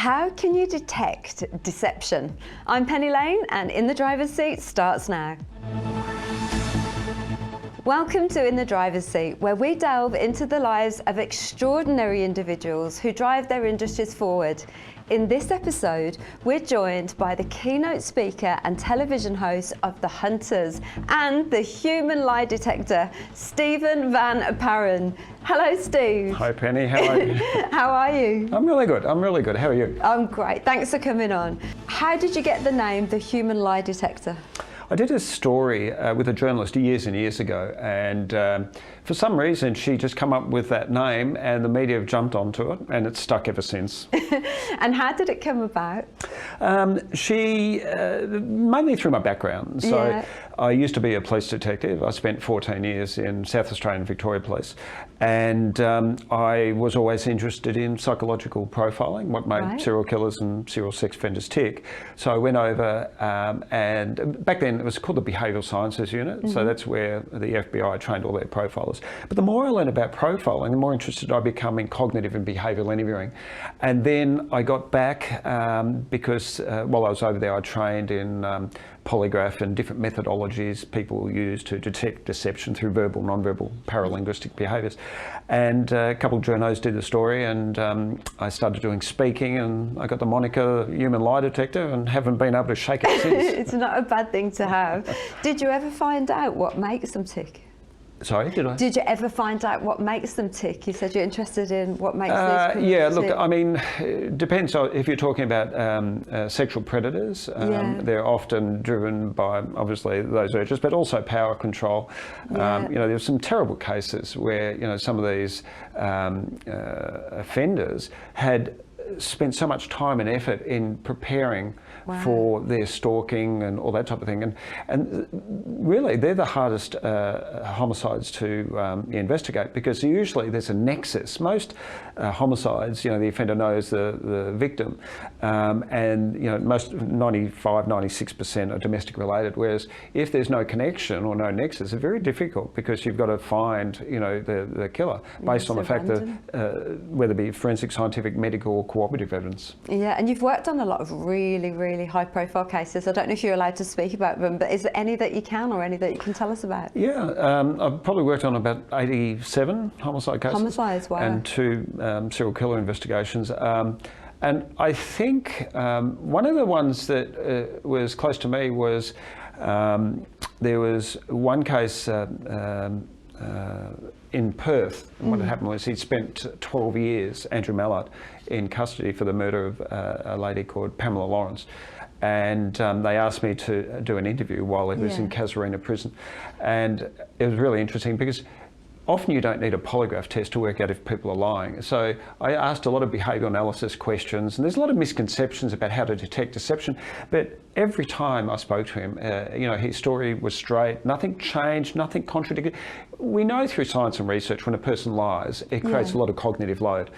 How can you detect deception? I'm Penny Lane, and In the Driver's Seat starts now. Welcome to In the Driver's Seat, where we delve into the lives of extraordinary individuals who drive their industries forward. In this episode, we're joined by the keynote speaker and television host of The Hunters and the human lie detector, Stephen Van Aperen. Hello, Steve. Hi, Penny. How are you? How are you? I'm really good. How are you? I'm great. Thanks for coming on. How did you get the name, the human lie detector? I did a story with a journalist years and years ago, and for some reason she just come up with that name and the media have jumped onto it, and it's stuck ever since. And how did it come about? She mainly through my background. So yeah. I used to be a police detective. I spent 14 years in South Australian Victoria Police, and I was always interested in psychological profiling, what made serial killers and serial sex offenders tick. So I went over and back then it was called the Behavioural Sciences Unit. Mm-hmm. So that's where the FBI trained all their profilers. But the more I learned about profiling, the more interested I became in cognitive and behavioural interviewing. And then I got back because while I was over there, I trained in polygraph and different methodologies people use to detect deception through verbal, non-verbal, paralinguistic behaviours. And a couple of journos did the story, and I started doing speaking, and I got the moniker human lie detector and haven't been able to shake it since. It's not a bad thing to have. Did you ever find out what makes them tick? Sorry, did I? Did you ever find out what makes them tick? You said you're interested in what makes these people yeah, tick. look, I mean, it depends on if you're talking about sexual predators. They're often driven by, obviously, those urges, but also power control. Yeah. You know, there's some terrible cases where, you know, some of these offenders had spent so much time and effort in preparing for their stalking and all that type of thing, and really they're the hardest homicides to investigate, because usually there's a nexus. Most homicides, you know, the offender knows the victim, and you know, most 95-96% are domestic related, whereas if there's no connection or no nexus, it's very difficult, because you've got to find, you know, the killer based on the fact that whether it be forensic, scientific, medical or cooperative evidence. Yeah, and you've worked on a lot of really high profile cases. I don't know if you're allowed to speak about them, but is there any that you can, or any that you can tell us about? Yeah, I've probably worked on about 87 homicide cases. Homicides, wow. And 2 serial killer investigations. And I think one of the ones that was close to me was there was one case in Perth, and what had happened was he'd spent 12 years, Andrew Mallard, in custody for the murder of a lady called Pamela Lawrence. And they asked me to do an interview while he was in Casuarina prison. And it was really interesting, because often you don't need a polygraph test to work out if people are lying. So I asked a lot of behavioural analysis questions, and there's a lot of misconceptions about how to detect deception. But every time I spoke to him, you know, his story was straight, nothing changed, nothing contradicted. We know through science and research when a person lies, it creates a lot of cognitive load.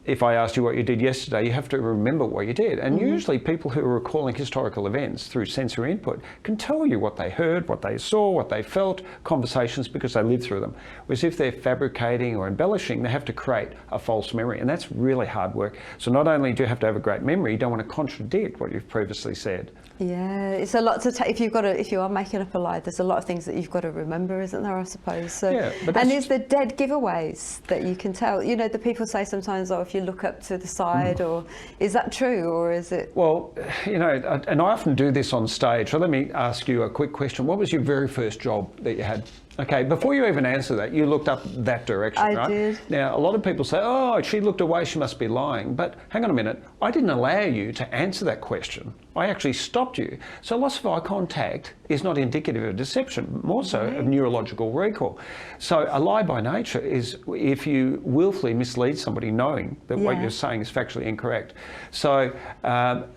If I asked you what you did yesterday, you have to remember what you did. And usually people who are recalling historical events through sensory input can tell you what they heard, what they saw, what they felt, conversations, because they lived through them. Whereas if they're fabricating or embellishing, they have to create a false memory. And that's really hard work. So not only do you have to have a great memory, you don't want to contradict what you've previously said. Yeah, it's a lot to take. If you are making up a lie, there's a lot of things that you've got to remember, isn't there, I suppose? So, yeah, and is there dead giveaways that you can tell? You know, the people say sometimes, oh, if you look up to the side, or is that true, or is it? Well, you know, and I often do this on stage. So let me ask you a quick question. What was your very first job that you had? Okay, before you even answer that, you looked up that direction, right? I did. Now, a lot of people say, oh, she looked away, she must be lying. But hang on a minute, I didn't allow you to answer that question. I actually stopped you. So loss of eye contact is not indicative of deception, more so of neurological recall. So a lie by nature is if you willfully mislead somebody knowing that what you're saying is factually incorrect. So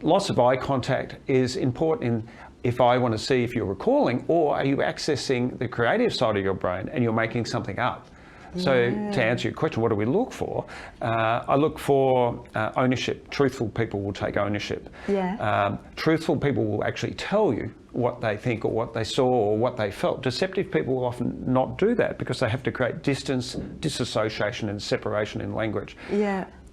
loss of eye contact is important in if I want to see if you're recalling, or are you accessing the creative side of your brain and you're making something up. So to answer your question, what do we look for? I look for ownership. Truthful people will take ownership. Truthful people will actually tell you what they think or what they saw or what they felt. Deceptive people will often not do that because they have to create distance, disassociation and separation in language.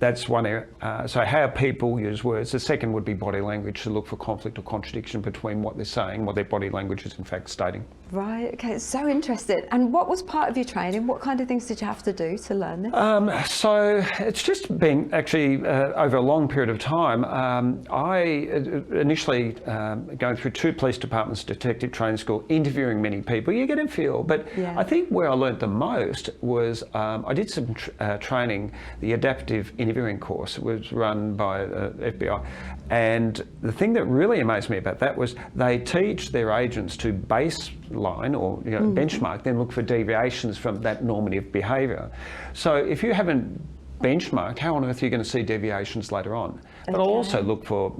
That's one area. So how people use words. The second would be body language, to look for conflict or contradiction between what they're saying, what their body language is in fact stating. Right, okay, it's so interesting. And what was part of your training? What kind of things did you have to do to learn this? So it's just been actually over a long period of time. I initially going through 2 police departments, detective training school, interviewing many people, you get a feel. But Yeah. I think where I learnt the most was I did some training, the adaptive interviewing course. It was run by FBI. And the thing that really amazed me about that was they teach their agents to baseline or benchmark, then look for deviations from that normative behaviour. So if you haven't benchmarked, how on earth are you going to see deviations later on? But I'll also look for,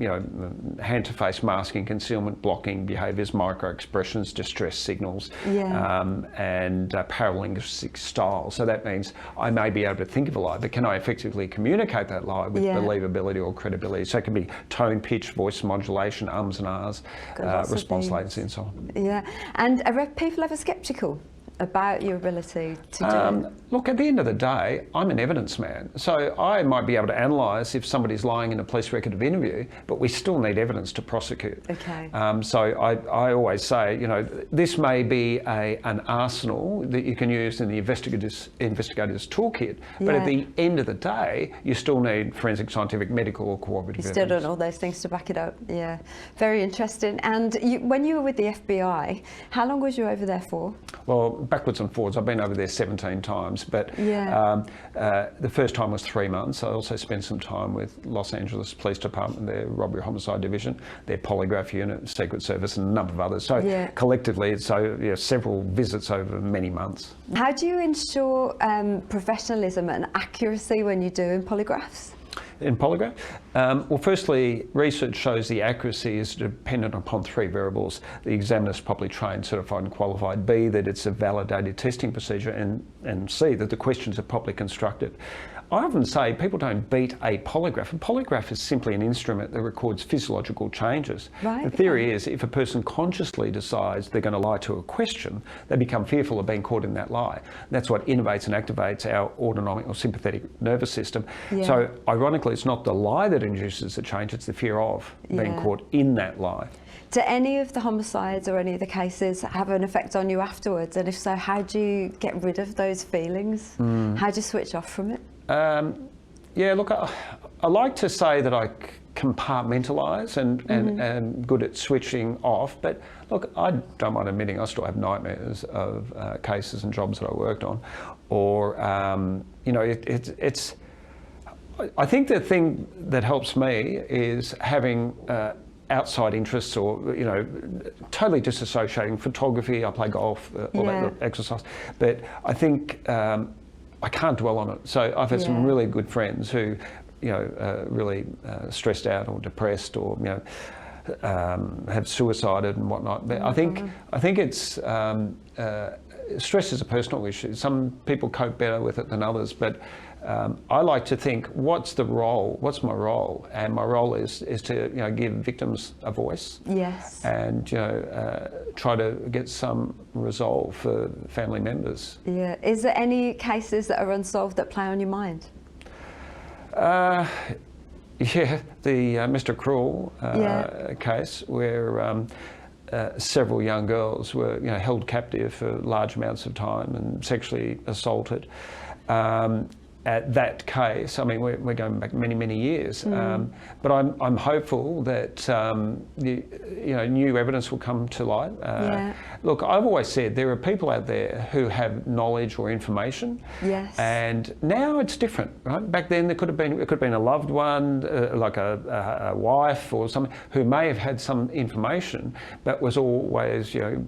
hand-to-face masking, concealment, blocking behaviours, micro-expressions, distress signals, and paralinguistic style. So that means I may be able to think of a lie, but can I effectively communicate that lie with believability or credibility? So it can be tone, pitch, voice modulation, ums and ahs, response latency and so on. Yeah, and are people ever sceptical about your ability to do it? Look, at the end of the day, I'm an evidence man. So I might be able to analyse if somebody's lying in a police record of interview, but we still need evidence to prosecute. Okay. So I always say, this may be an arsenal that you can use in the investigator's toolkit, but at the end of the day, you still need forensic, scientific, medical or cooperative You evidence. still don't all those things to back it up. Yeah, very interesting. And when you were with the FBI, how long was you over there for? Well, backwards and forwards. I've been over there 17 times, but the first time was 3 months. I also spent some time with Los Angeles Police Department, their Robbery Homicide Division, their Polygraph Unit, Secret Service, and a number of others. So collectively, several visits over many months. How do you ensure professionalism and accuracy when you're doing polygraphs? In polygraph? Well, firstly, research shows the accuracy is dependent upon 3 variables. The examiner is properly trained, certified and qualified. B, that it's a validated testing procedure. And C, that the questions are properly constructed. I often say people don't beat a polygraph. A polygraph is simply an instrument that records physiological changes. Right, the theory is if a person consciously decides they're going to lie to a question, they become fearful of being caught in that lie. And that's what innervates and activates our autonomic or sympathetic nervous system. So ironically, it's not the lie that induces the change, it's the fear of being caught in that lie. Do any of the homicides or any of the cases have an effect on you afterwards? And if so, how do you get rid of those feelings? How do you switch off from it? Look, I like to say that I compartmentalise and am good at switching off, but look, I don't mind admitting I still have nightmares of cases and jobs that I worked on, or it's. I think the thing that helps me is having outside interests, or totally disassociating photography. I play golf, all that exercise, but I think. I can't dwell on it. So I've had some really good friends who, really stressed out or depressed or, have suicided and whatnot. But I think it's stress is a personal issue. Some people cope better with it than others, but I like to think, what's my role? And my role is to give victims a voice. Yes. And try to get some resolve for family members. Yeah. Is there any cases that are unsolved that play on your mind? The Mr. Cruel case, where several young girls were held captive for large amounts of time and sexually assaulted. At that case, I mean, we're going back many, many years, but I'm hopeful that new evidence will come to light. Look, I've always said there are people out there who have knowledge or information, and now it's different, right? Back then it could have been a loved one, like a wife or something, who may have had some information, but was always, for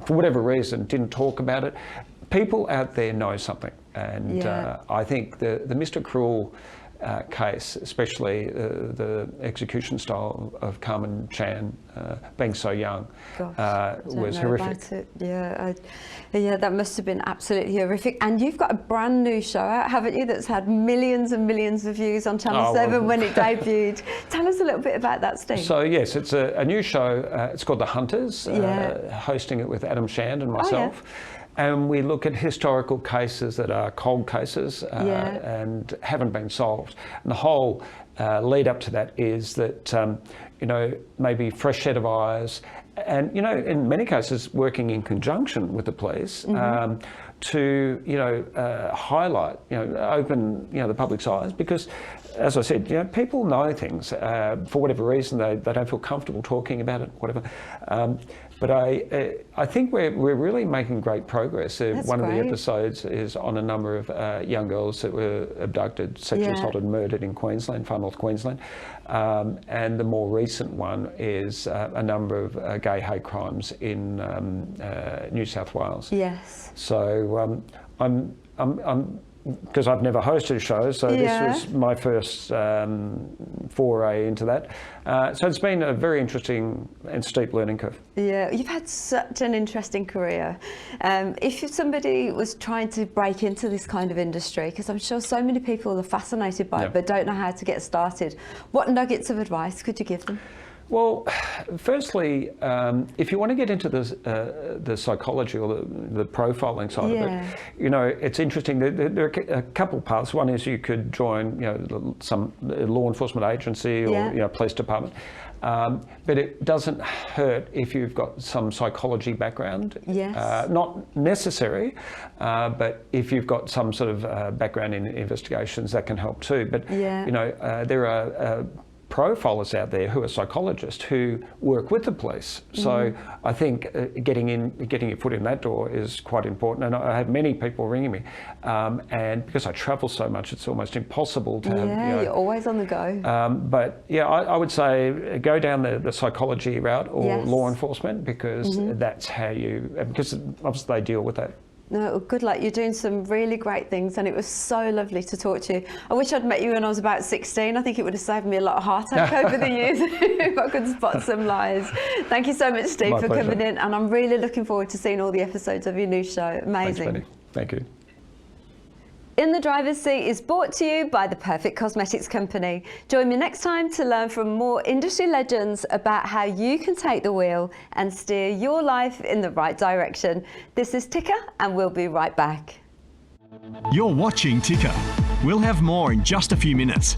whatever reason, didn't talk about it. People out there know something, and I think the Mr. Cruel case, especially the execution style of Carmen Chan, being so young, was horrific. That must have been absolutely horrific. And you've got a brand new show out, haven't you, that's had millions and millions of views on Channel 7 when it debuted. Tell us a little bit about that, Steve. So yes, it's a new show. It's called The Hunters, hosting it with Adam Shand and myself. and we look at historical cases that are cold cases and haven't been solved. And the whole lead up to that is that, maybe fresh set of eyes, and, in many cases working in conjunction with the police to, highlight, open, the public's eyes, because, as I said, people know things for whatever reason. They don't feel comfortable talking about it, whatever. But I think we're really making great progress. One of the episodes is on a number of young girls that were abducted, sexually assaulted, murdered in Queensland, far north Queensland. And the more recent one is a number of gay hate crimes in New South Wales. Yes. So I'm because I've never hosted a show, so this was my first foray into that. So it's been a very interesting and steep learning curve. Yeah, you've had such an interesting career. If somebody was trying to break into this kind of industry, because I'm sure so many people are fascinated by it but don't know how to get started, what nuggets of advice could you give them? Well, firstly, if you want to get into the psychology or the profiling side of it, it's interesting. There are a couple of paths. One is you could join, some law enforcement agency or police department, but it doesn't hurt if you've got some psychology background. Yes. Not necessary, but if you've got some sort of background in investigations, that can help too. But there are profilers out there who are psychologists who work with the police. So I think getting your foot in that door is quite important. And I have many people ringing me, and because I travel so much, it's almost impossible to have. You're always on the go. But I would say go down the psychology route or law enforcement, because that's how because obviously they deal with that. No, good luck. You're doing some really great things, and it was so lovely to talk to you. I wish I'd met you when I was about 16. I think it would have saved me a lot of heartache over the years if I could spot some lies. Thank you so much, Steve, for coming in, and I'm really looking forward to seeing all the episodes of your new show. Amazing. Thanks, Penny. Thank you. In the Driver's Seat is brought to you by the Perfect Cosmetics Company. Join me next time to learn from more industry legends about how you can take the wheel and steer your life in the right direction. This is Ticker, and we'll be right back. You're watching Ticker. We'll have more in just a few minutes.